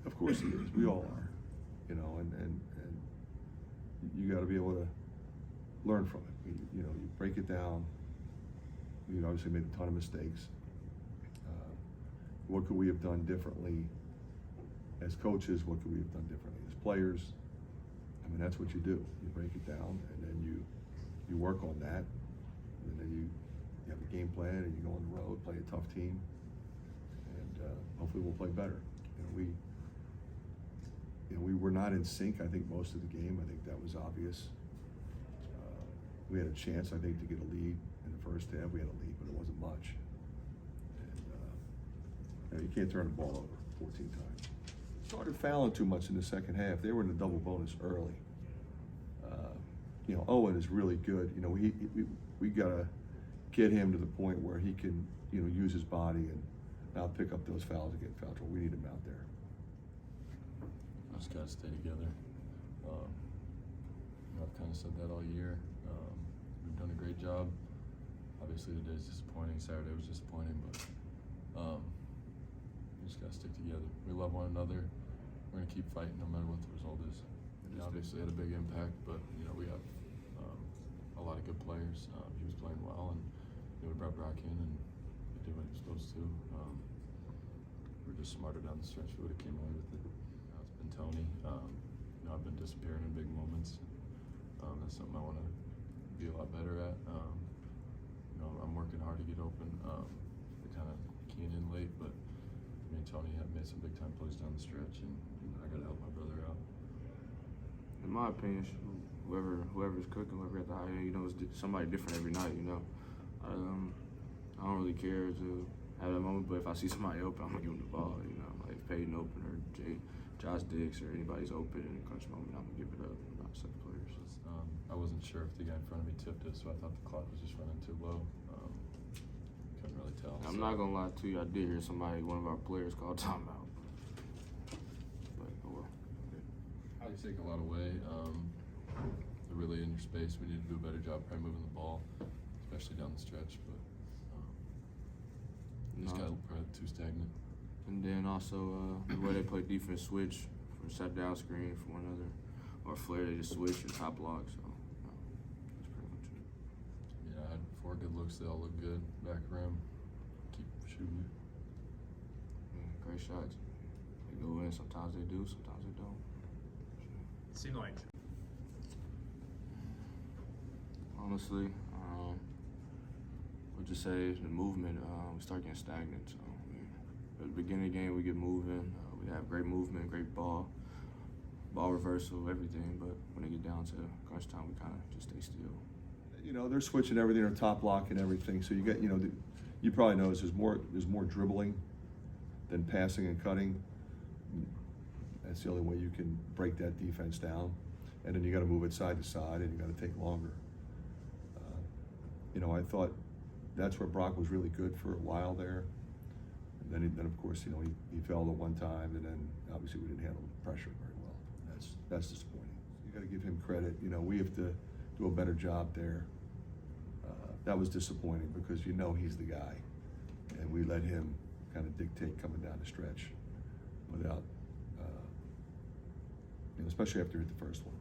Of course he is. We all are, you know, and you got to be able to learn from it. You know, you break it down. We obviously made a ton of mistakes. What could we have done differently as coaches? What could we have done differently as players? I mean, that's what you do. You break it down, and then you work on that, and then you have a game plan, and you go on the road, play a tough team, and hopefully we'll play better. We were not in sync, I think, most of the game. I think that was obvious. We had a chance, I think, to get a lead in the first half. We had a lead, but it wasn't much. And you can't turn the ball over 14 times. Started fouling too much in the second half. They were in the double bonus early. You know, Owen is really good. You know, we gotta get him to the point where he can, you know, use his body and not pick up those fouls and get in foul trouble. We need him out there. I just gotta stay together. You know, I've kind of said that all year. We've done a great job. Obviously today's disappointing. Saturday was disappointing, but we just gotta stick together. We love one another. We're gonna keep fighting no matter what the result is. It obviously had a big impact, but you know, we have a lot of good players. He was playing well, and you know, we brought Brock in, and he did what he was supposed to. We're just smarter down the stretch. We would have came away with it. It's been Tony. You know, I've been disappearing in big moments. That's something I want to be a lot better at. You know, I'm working hard to get open. We're kind of keying in late, but me and Tony have made some big time plays down the stretch, and I got to help my brother out. In my opinion, whoever's cooking, whoever at the high end, you know, it's somebody different every night. You know, I don't really care to have that moment, but if I see somebody open, I'm gonna give them the ball. You know, like if Peyton open or Josh Diggs or anybody's open in a crunch moment, I'm gonna give it up. I'm not set players. I wasn't sure if the guy in front of me tipped it, so I thought the clock was just running too low. Couldn't really tell. I'm not gonna lie to you. I did hear one of our players call timeout. But oh well. They take a lot away. They're really in your space. We need to do a better job probably moving the ball, especially down the stretch. But just got probably too stagnant. And then also the way they play defense switch from set down screen from one another, or flare they just switch and top lock. So that's pretty much it. Yeah, I had 4 good looks. They all look good. Back rim. Keep shooting. Yeah, great shots. They go in. Sometimes they do. Sometimes they don't. It seemed like. Honestly, would just say the movement. We start getting stagnant. So at the beginning of the game, we get moving. We have great movement, great ball reversal, everything. But when they get down to crunch time, we kind of just stay still. You know, they're switching everything, they're top lock and everything. So you get, you know, you probably notice there's more dribbling than passing and cutting. That's the only way you can break that defense down. And then you got to move it side to side, and you got to take longer. You know, I thought that's where Brock was really good for a while there. And then of course, you know, he fell at one time, and then obviously we didn't handle the pressure very well. That's disappointing. You got to give him credit. You know, we have to do a better job there. That was disappointing because you know he's the guy, and we let him kind of dictate coming down the stretch without, you know, especially after he hit the first one.